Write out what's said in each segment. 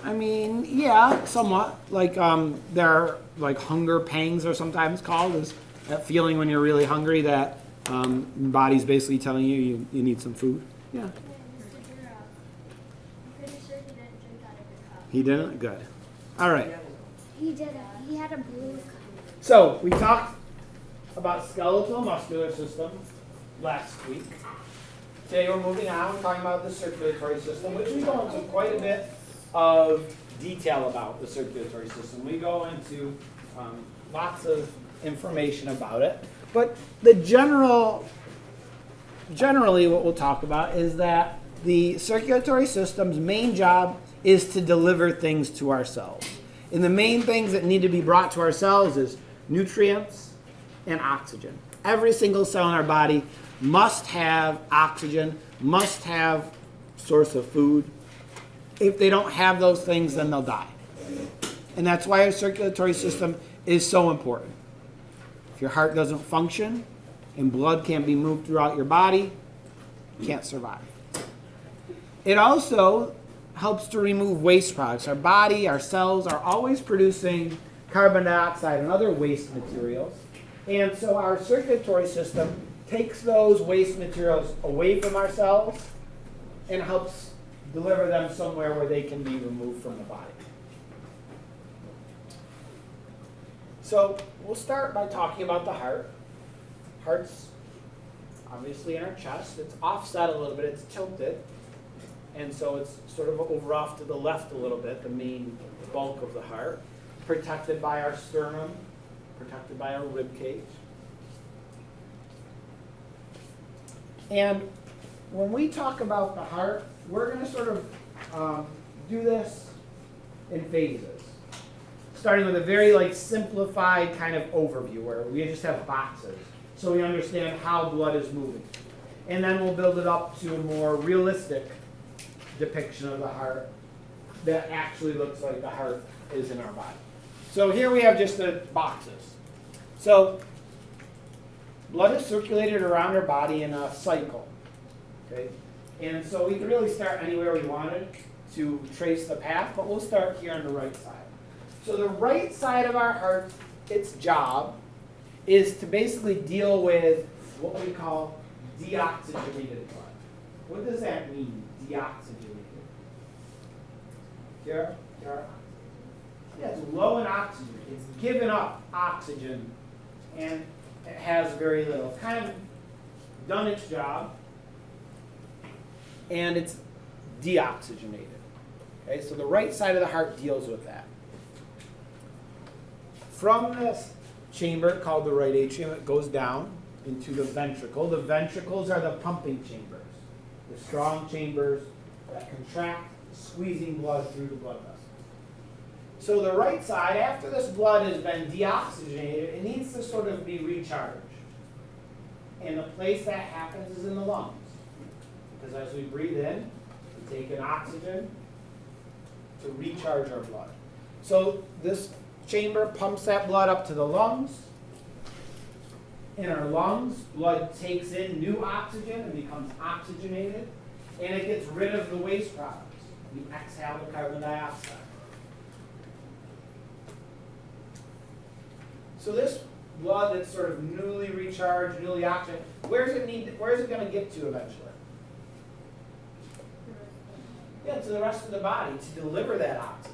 I mean, yeah, somewhat. Like there are like hunger pangs are sometimes called, is that feeling when you're really hungry that your body's basically telling you you need some food. Yeah. I'm pretty sure he didn't drink out of your cup. He didn't? Good. All right. He didn't. He had a blue cup. So we talked about skeletal muscular system last week. Today we're moving on. We're talking about the circulatory system, which we go into quite a bit of detail about the circulatory system. We go into lots of information about it. But the generally what we'll talk about is that the circulatory system's main job is to deliver things to our cells. And the main things that need to be brought to our cells is nutrients and oxygen. Every single cell in our body must have oxygen, must have source of food. If they don't have those things, then they'll die. And that's why our circulatory system is so important. If your heart doesn't function and blood can't be moved throughout your body, you can't survive. It also helps to remove waste products. Our body, our cells are always producing carbon dioxide and other waste materials. And so our circulatory system takes those waste materials away from our cells and helps deliver them somewhere where they can be removed from the body. So we'll start by talking about the heart. Heart's obviously in our chest. It's offset a little bit. It's tilted. And so it's sort of over off to the left a little bit, the main bulk of the heart. Protected by our sternum, protected by our rib cage. And when we talk about the heart, we're going to sort of do this in phases. Starting with a very simplified kind of overview where we just have boxes so we understand how blood is moving. And then we'll build it up to a more realistic depiction of the heart that actually looks like the heart is in our body. So here we have just the boxes. So blood is circulated around our body in a cycle. Okay? And so we can really start anywhere we wanted to trace the path, but we'll start here on the right side. So the right side of our heart, its job is to basically deal with what we call deoxygenated blood. What does that mean, deoxygenated? Here? Yeah, it's low in oxygen. It's given up oxygen and it has very little. It's kind of done its job and it's deoxygenated. Okay, so the right side of the heart deals with that. From this chamber called the right atrium, it goes down into the ventricle. The ventricles are the pumping chambers, the strong chambers that contract, squeezing blood through the blood vessels. So the right side, after this blood has been deoxygenated, it needs to sort of be recharged. And the place that happens is in the lungs. Because as we breathe in, we take in oxygen to recharge our blood. So this chamber pumps that blood up to the lungs. In our lungs, blood takes in new oxygen and becomes oxygenated. And it gets rid of the waste products. We exhale the carbon dioxide. So this blood that's sort of newly recharged, newly oxygenated, where is it going to get to eventually? Yeah, to the rest of the body to deliver that oxygen.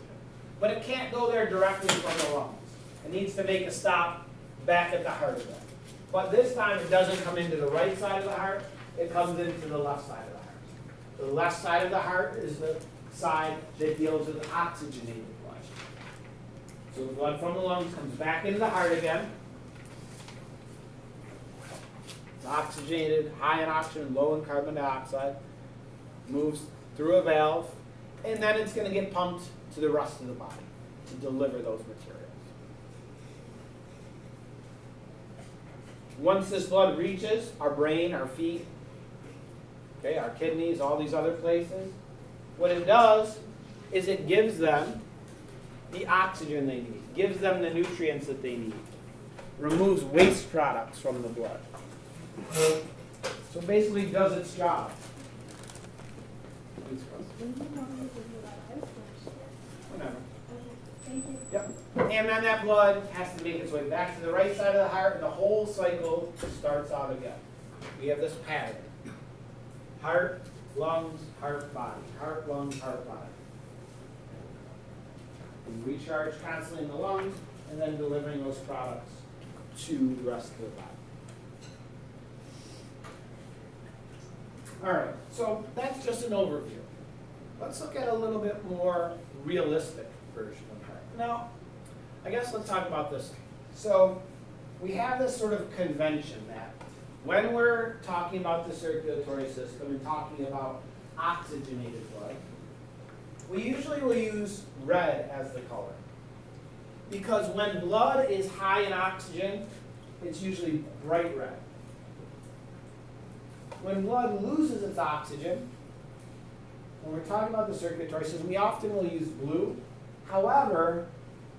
But it can't go there directly from the lungs. It needs to make a stop back at the heart again. But this time it doesn't come into the right side of the heart, it comes into the left side of the heart. The left side of the heart is the side that deals with oxygenated blood. So the blood from the lungs comes back into the heart again. It's oxygenated, high in oxygen, low in carbon dioxide, moves through a valve, and then it's going to get pumped to the rest of the body to deliver those materials. Once this blood reaches our brain, our feet, okay, our kidneys, all these other places, what it does is it gives them the oxygen they need, gives them the nutrients that they need, removes waste products from the blood. So basically it does its job. Whatever. Thank you. Yep. And then that blood has to make its way back to the right side of the heart, and the whole cycle starts out again. We have this pattern. Heart, lungs, heart, body. Heart, lungs, heart, body. We recharge constantly in the lungs, and then delivering those products to the rest of the body. All right, so that's just an overview. Let's look at a little bit more realistic version of heart. Now, I guess let's talk about this. So we have this sort of convention that when we're talking about the circulatory system and talking about oxygenated blood, we usually will use red as the color. Because when blood is high in oxygen, it's usually bright red. When blood loses its oxygen, when we're talking about the circulatory system, we often will use blue. However,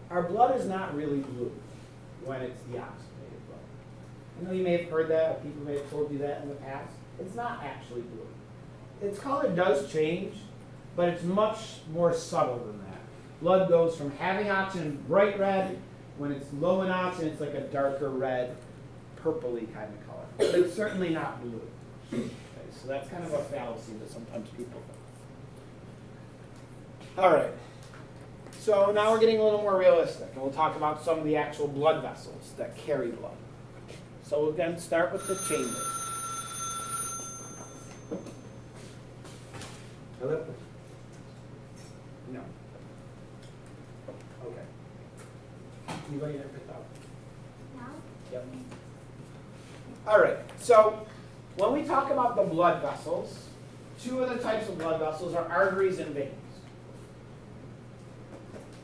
our blood is not really blue when it's deoxygenated blood. I know you may have heard that, or people may have told you that in the past. It's not actually blue. Its color does change, but it's much more subtle than that. Blood goes from having oxygen, bright red. When it's low in oxygen, it's like a darker red, purpley kind of color. But it's certainly not blue. Okay, so that's kind of a fallacy that sometimes people think. All right. So now we're getting a little more realistic, and we'll talk about some of the actual blood vessels that carry blood. So we'll again start with the chambers. Hello? No. Okay. Anybody that picked up? Now? Yep. All right. So when we talk about the blood vessels, two of the types of blood vessels are arteries and veins.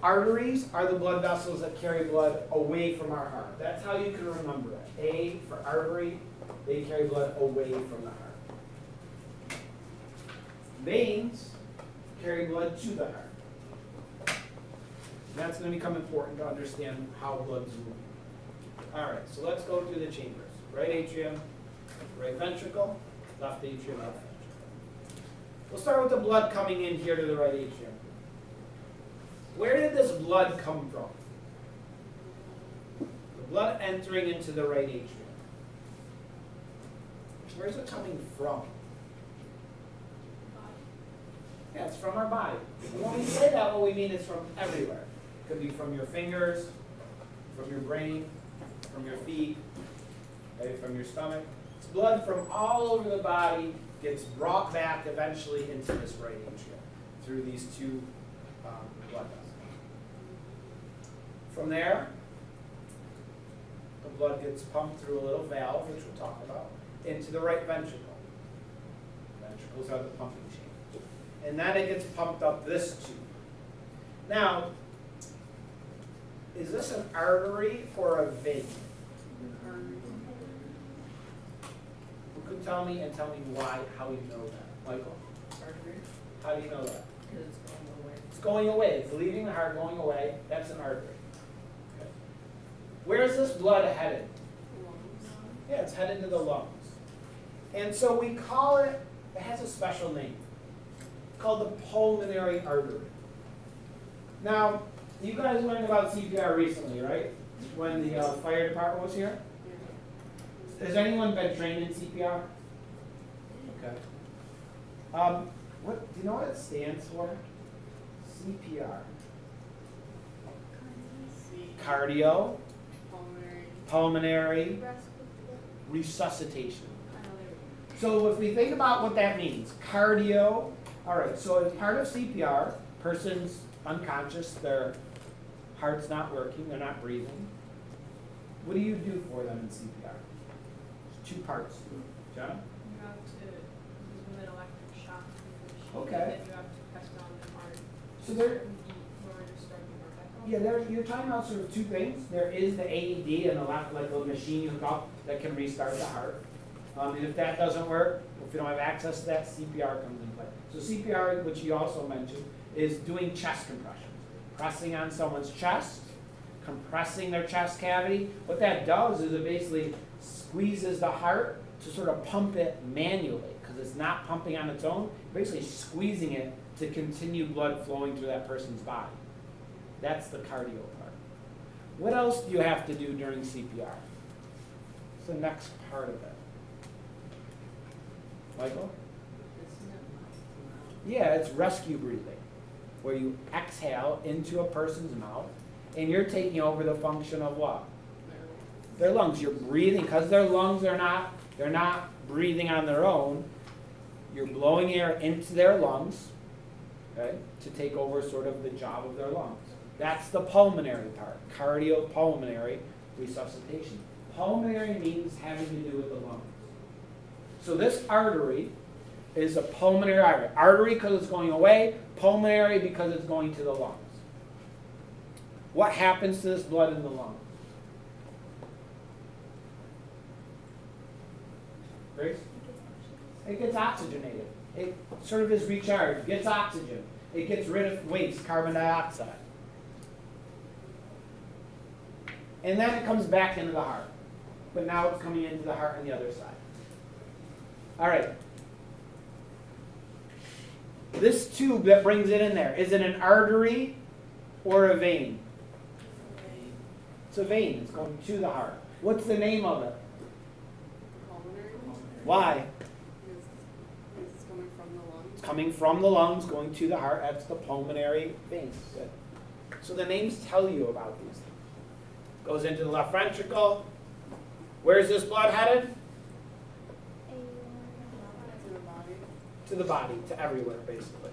Arteries are the blood vessels that carry blood away from our heart. That's how you can remember it. A for artery, they carry blood away from the heart. Veins carry blood to the heart. That's going to become important to understand how blood's moving. All right, so let's go through the chambers. Right atrium, right ventricle, left atrium, left ventricle. We'll start with the blood coming in here to the right atrium. Where did this blood come from? The blood entering into the right atrium. Where's it coming from? Yeah, it's from our body. And when we say that, what we mean is from everywhere. It could be from your fingers, from your brain, from your feet, okay, from your stomach. It's blood from all over the body gets brought back eventually into this right atrium through these two blood vessels. From there, the blood gets pumped through a little valve, which we'll talk about, into the right ventricle. Ventricles are the pumping chamber. And then it gets pumped up this tube. Now, is this an artery or a vein? Who can tell me and tell me why, how you know that? Michael? Artery, How do you know that? because it's going away. It's going away. It's leaving the heart, going away. That's an artery. Okay. Where is this blood headed? Lungs. Yeah, it's headed to the lungs. And so we call it, it has a special name. It's called the pulmonary artery. Now, you guys learned about CPR recently, right? When the fire department was here? Has anyone been trained in CPR? Okay. What do you know what it stands for? CPR. Cardio, pulmonary, resuscitation. So if we think about what that means, cardio, all right, so as part of CPR, person's unconscious, their heart's not working, they're not breathing. What do you do for them in CPR? There's two parts to it. John? You have to give them an electric shock to the machine, Okay. and then you have to press down the heart So there, in order to start the heart back up. yeah, you're talking about sort of two things. There is the AED and like a machine you hook up that can restart the heart. And if that doesn't work, if you don't have access to that, CPR comes into play. So CPR, which you also mentioned, is doing chest compressions. Pressing on someone's chest, compressing their chest cavity. What that does is it basically squeezes the heart to sort of pump it manually because it's not pumping on its own. Basically squeezing it to continue blood flowing through that person's body. That's the cardio part. What else do you have to do during CPR? What's the next part of it? Michael? Yeah, it's rescue breathing, where you exhale into a person's mouth, and you're taking over the function of what? Their lungs. You're breathing, because their lungs are not, they're not breathing on their own. You're blowing air into their lungs, okay, to take over sort of the job of their lungs. That's the pulmonary part, cardiopulmonary resuscitation. Pulmonary means having to do with the lungs. So this artery is a pulmonary artery. Artery because it's going away, pulmonary because it's going to the lungs. What happens to this blood in the lungs? Grace? It gets oxygenated. It sort of is recharged, gets oxygen. It gets rid of waste, carbon dioxide. And then it comes back into the heart. But now it's coming into the heart on the other side. All right. This tube that brings it in there, is it an artery or a vein? It's a vein. It's going to the heart. What's the name of it? Pulmonary. Why? It's coming from the lungs. It's coming from the lungs, going to the heart. That's the pulmonary vein. Good. So the names tell you about these things. Goes into the left ventricle. Where's this blood headed? To the body. To the body, to everywhere, basically.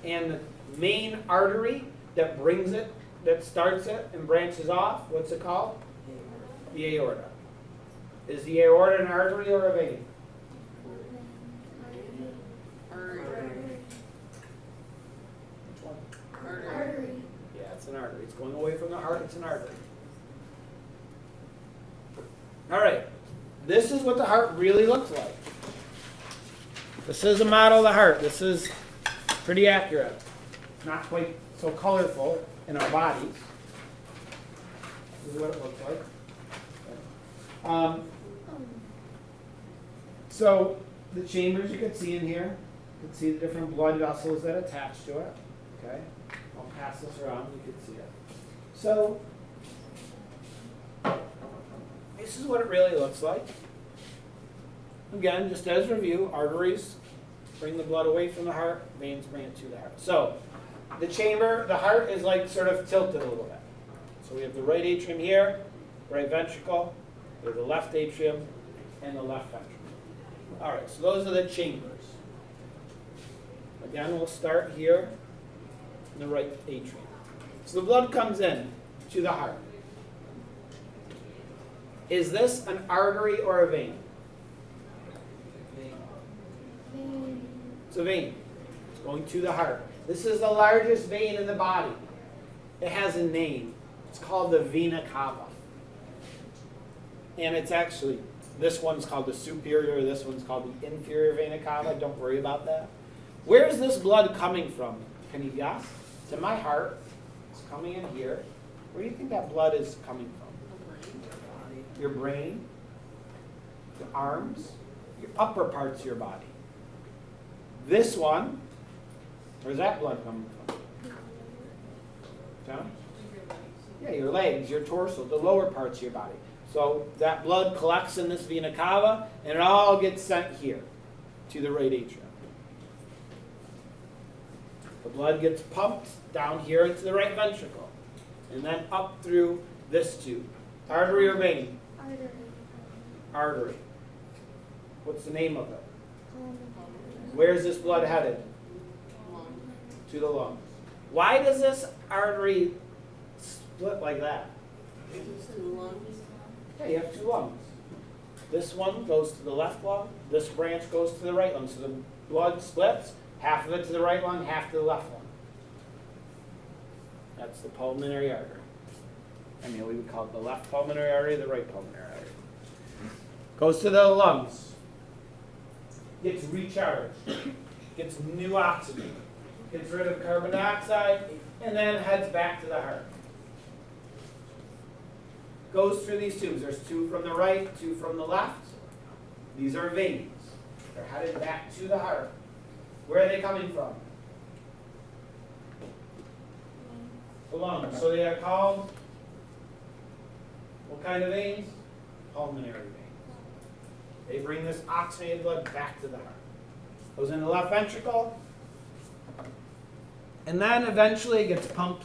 And the main artery that brings it, that starts it and branches off, what's it called? The aorta. Is the aorta an artery or a vein? Artery. Which one? Artery. Yeah, it's an artery. It's going away from the heart, it's an artery. All right, this is what the heart really looks like. This is a model of the heart. This is pretty accurate. Not quite so colorful in our bodies. This is what it looks like. So the chambers you can see in here. You can see the different blood vessels that attach to it. Okay, I'll pass this around. You can see it. So this is what it really looks like. Again, just as review, arteries bring the blood away from the heart, veins bring it to the heart. So the chamber, the heart is like sort of tilted a little bit. So we have the right atrium here, right ventricle, we have the left atrium, and the left ventricle. All right, so those are the chambers. Again, we'll start here in the right atrium. So the blood comes in to the heart. Is this an artery or a vein? It's a vein. It's going to the heart. This is the largest vein in the body. It has a name. It's called the vena cava. And it's actually, this one's called the superior, this one's called the inferior vena cava. Don't worry about that. Where is this blood coming from? Can you guess? It's in my heart. It's coming in here. Where do you think that blood is coming from? Your brain, your arms, your upper parts of your body. This one, where's that blood coming from? John? Yeah, your legs, your torso, the lower parts of your body. So that blood collects in this vena cava, and it all gets sent here to the right atrium. The blood gets pumped down here into the right ventricle, and then up through this tube. Artery or vein? Artery. What's the name of it? Where's this blood headed? To the lungs. Why does this artery split like that? Two lungs. Yeah, you have two lungs. This one goes to the left lung. This branch goes to the right lung. So the blood splits. Half of it to the right lung, half to the left lung. That's the pulmonary artery. I mean, we would call it the left pulmonary artery, the right pulmonary artery. Goes to the lungs. Gets recharged. Gets new oxygen. Gets rid of carbon dioxide, and then heads back to the heart. Goes through these tubes. There's two from the right, two from the left. These are veins. They're headed back to the heart. Where are they coming from? The lungs. So they are called what kind of veins? Pulmonary veins. They bring this oxygenated blood back to the heart. Goes in the left ventricle, and then eventually it gets pumped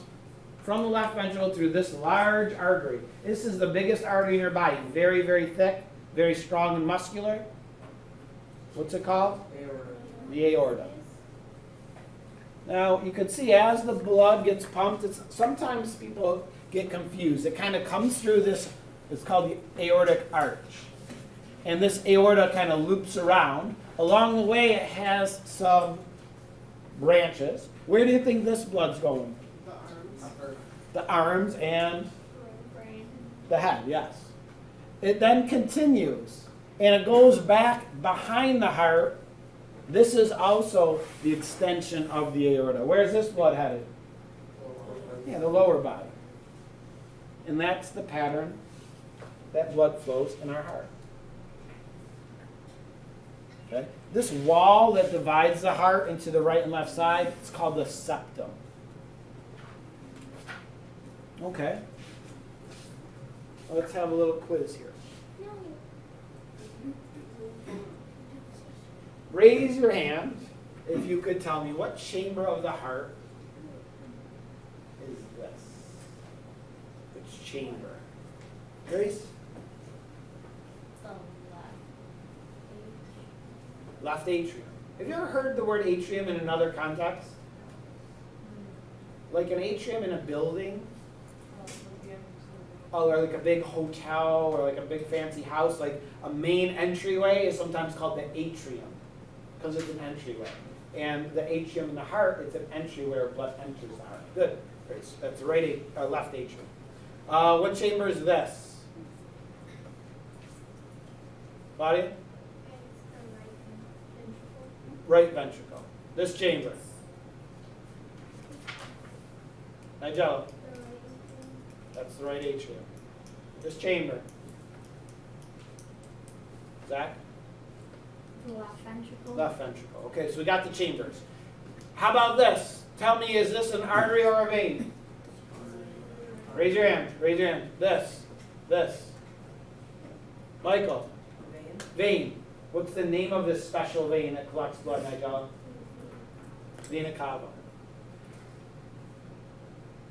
from the left ventricle through this large artery. This is the biggest artery in your body. Very, very thick, very strong and muscular. What's it called? Aorta. The aorta. Now, you can see as the blood gets pumped, sometimes people get confused. It kind of comes through this, it's called the aortic arch. And this aorta kind of loops around. Along the way, it has some branches. Where do you think this blood's going? The arms. The arms and Brain. the head, yes. It then continues, and it goes back behind the heart. This is also the extension of the aorta. Where's this blood headed? Yeah, the lower body. And that's the pattern that blood flows in our heart. Okay? This wall that divides the heart into the right and left side, it's called the septum. Okay. Let's have a little quiz here. Raise your hand if you could tell me what chamber of the heart is this. Which chamber? Grace? Left atrium. Have you ever heard the word atrium in another context? Like an atrium in a building? Oh, or like a big hotel or like a big fancy house, like a main entryway is sometimes called the atrium because it's an entryway. And the atrium in the heart, it's an entry where blood enters the heart. Good. That's the left atrium. What chamber is this? Claudia? Right ventricle. This chamber. Nigella? That's the right atrium. This chamber. Zach? The left ventricle. Left ventricle. Okay, so we got the chambers. How about this? Tell me, is this an artery or a vein? Raise your hand. Raise your hand. This. Michael? Vein. What's the name of this special vein that collects blood, Nigella? Vena cava.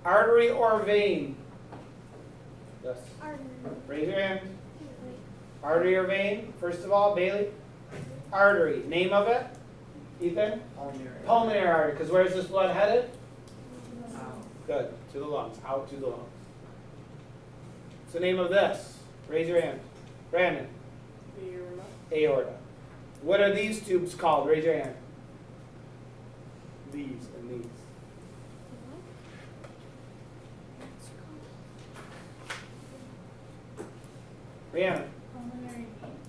Artery or vein? Yes. Artery. Raise your hand. Artery or vein? First of all, Bailey? Artery. Name of it? Ethan? Pulmonary artery. Because where's this blood headed? Good. To the lungs. Out to the lungs. What's the name of this? Raise your hand. Brandon? Aorta. Aorta. What are these tubes called? Raise your hand. These and these. Brianna.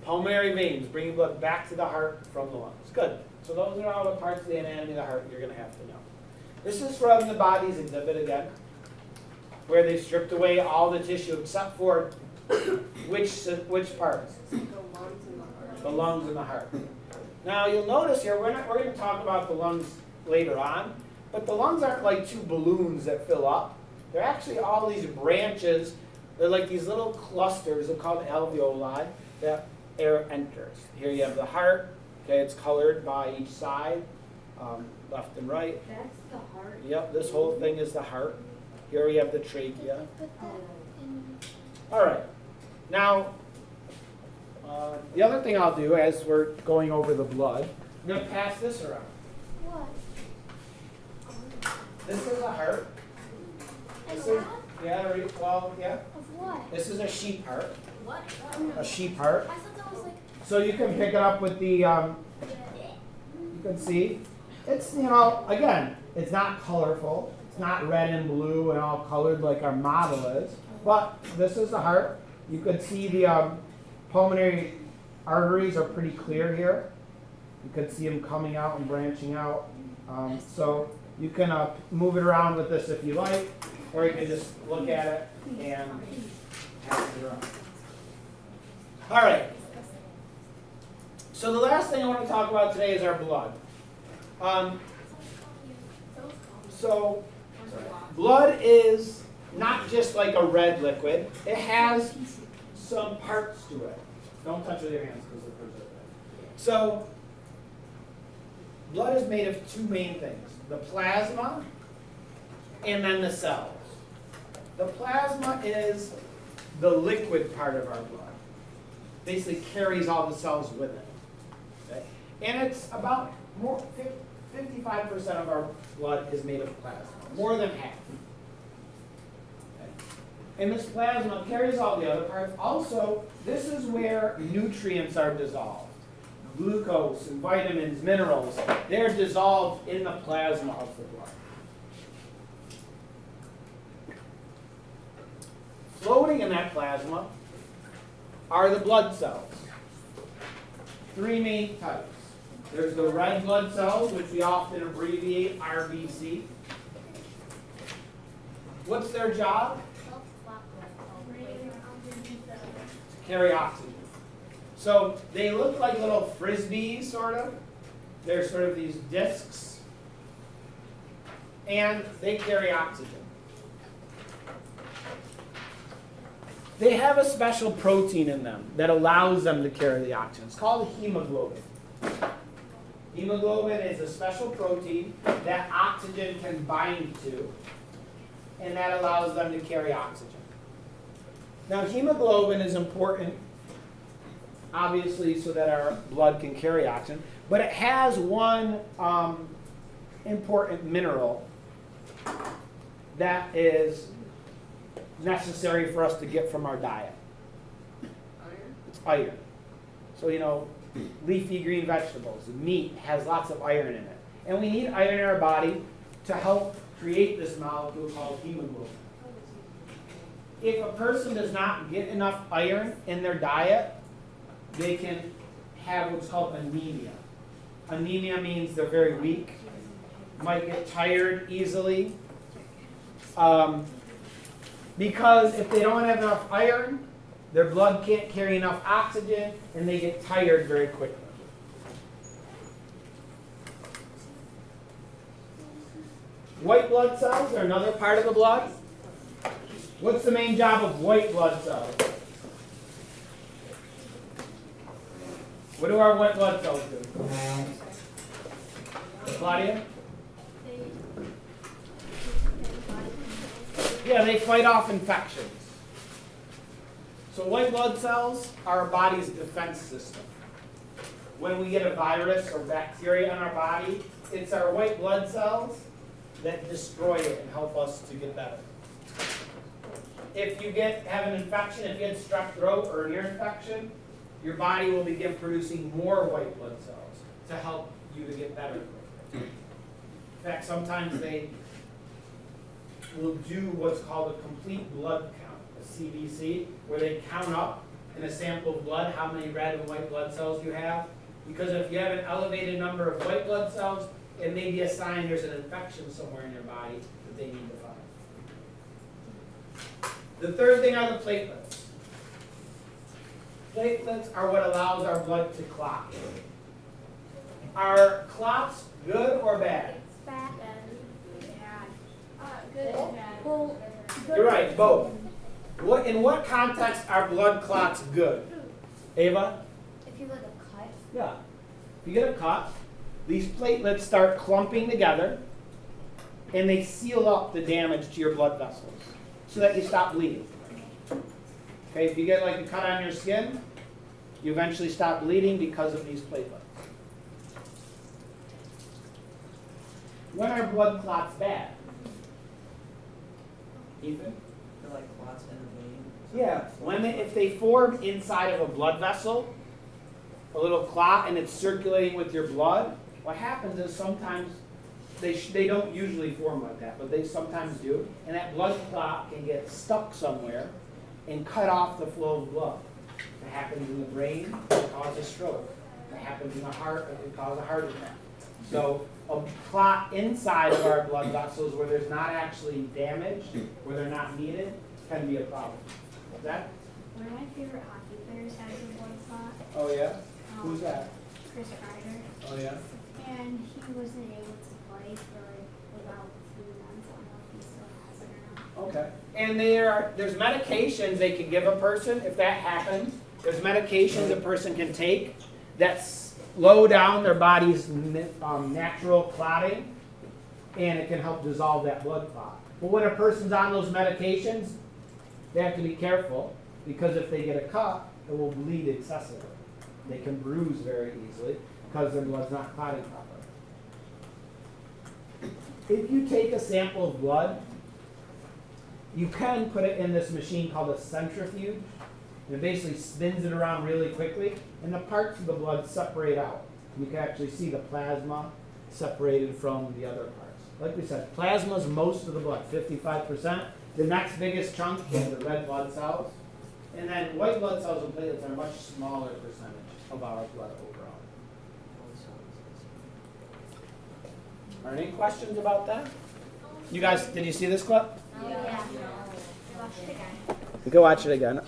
Pulmonary veins, bringing blood back to the heart from the lungs. Good. So those are all the parts of the anatomy of the heart you're going to have to know. This is from the body's exhibit again, where they stripped away all the tissue except for which parts? The lungs and the heart. The lungs and the heart. Now you'll notice here, we're going to talk about the lungs later on, but the lungs aren't like two balloons that fill up. They're actually all these branches. They're like these little clusters, they're called alveoli, that air enters. Here you have the heart. Okay, it's colored by each side, left and right. That's the heart. Yep, this whole thing is the heart. Here we have the trachea. Put that in. All right. Now, the other thing I'll do as we're going over the blood, I'm going to pass this around. What? This is a heart. And This is, that? yeah. Of what? This is a sheep heart. What? A sheep heart. I thought that was like. So you can pick it up with the, you can see, it's, again, it's not colorful. It's not red and blue and all colored like our model is. But this is the heart. You can see the pulmonary arteries are pretty clear here. You can see them coming out and branching out. So you can move it around with this if you like, or you can just look at it and pass it around. All right. So the last thing I want to talk about today is our blood. So Blood is not just like a red liquid. It has some parts to it. Don't touch with your hands because they're preservative. So, blood is made of two main things. The plasma and then the cells. The plasma is the liquid part of our blood. Basically carries all the cells with it. Okay? And it's about 55% of our blood is made of plasma. More than half. Okay? And this plasma carries all the other parts. Also, this is where nutrients are dissolved. Glucose and vitamins, minerals, they're dissolved in the plasma of the blood. Floating in that plasma are the blood cells. Three main types. There's the red blood cells, which we often abbreviate RBC. What's their job? To carry oxygen. So they look like little frisbees, sort of. They're sort of these discs. And they carry oxygen. They have a special protein in them that allows them to carry the oxygen. It's called hemoglobin. Hemoglobin is a special protein that oxygen can bind to, and that allows them to carry oxygen. Now, hemoglobin is important, obviously, so that our blood can carry oxygen, but it has one important mineral that is necessary for us to get from our diet. Iron? It's iron. So, leafy green vegetables, meat has lots of iron in it. And we need iron in our body to help create this molecule called hemoglobin. If a person does not get enough iron in their diet, they can have what's called anemia. Anemia means they're very weak, might get tired easily. Because if they don't have enough iron, their blood can't carry enough oxygen, and they get tired very quickly. White blood cells are another part of the blood. What's the main job of white blood cells? What do our white blood cells do? Claudia? Yeah, they fight off infections. So white blood cells are our body's defense system. When we get a virus or bacteria in our body, it's our white blood cells that destroy it and help us to get better. If you have an infection, if you get strep throat or an ear infection, your body will begin producing more white blood cells to help you to get better. In fact, sometimes they will do what's called a complete blood count, a CBC, where they count up in a sample of blood how many red and white blood cells you have. Because if you have an elevated number of white blood cells, it may be a sign there's an infection somewhere in your body that they need to find. The third thing are the platelets. Platelets are what allows our blood to clot. Are clots good or bad? Bad. Good and bad. Well, You're right, both. In what context are blood clots good? Ava? if you look at cut, Yeah. If you get a cut, these platelets start clumping together and they seal up the damage to your blood vessels so that you stop bleeding. Okay, if you get like a cut on your skin, you eventually stop bleeding because of these platelets. When are blood clots bad? Ethan? They're like clots in the vein. Yeah, if they form inside of a blood vessel, a little clot, and it's circulating with your blood, what happens is sometimes they don't usually form like that, but they sometimes do, and that blood clot can get stuck somewhere and cut off the flow of blood. If it happens in the brain, it can cause a stroke. If it happens in the heart, it can cause a heart attack. So a clot inside of our blood vessels where there's not actually damage, where they're not needed, can be a problem. Is that? one of my favorite hockey players has a blood clot. Oh yeah? Who's that? Chris Kreider. Oh yeah? And he wasn't able to play for about 3 months. I don't know if he's Okay. And there's medications they can give a person if that happens. There's medications a person can take that slow down their body's natural clotting, and it can help dissolve that blood clot. But when a person's on those medications, they have to be careful, because if they get a cut, it will bleed excessively. They can bruise very easily because their blood's not clotting properly. If you take a sample of blood, you can put it in this machine called a centrifuge. And it basically spins it around really quickly, and the parts of the blood separate out. You can actually see the plasma separated from the other parts. Like we said, plasma is most of the blood, 55%. The next biggest chunk is the red blood cells. And then white blood cells and platelets are a much smaller percentage of our blood overall. Are there any questions about that? You guys, did you see this clip? Oh, yeah. Watch it again. You can watch it again.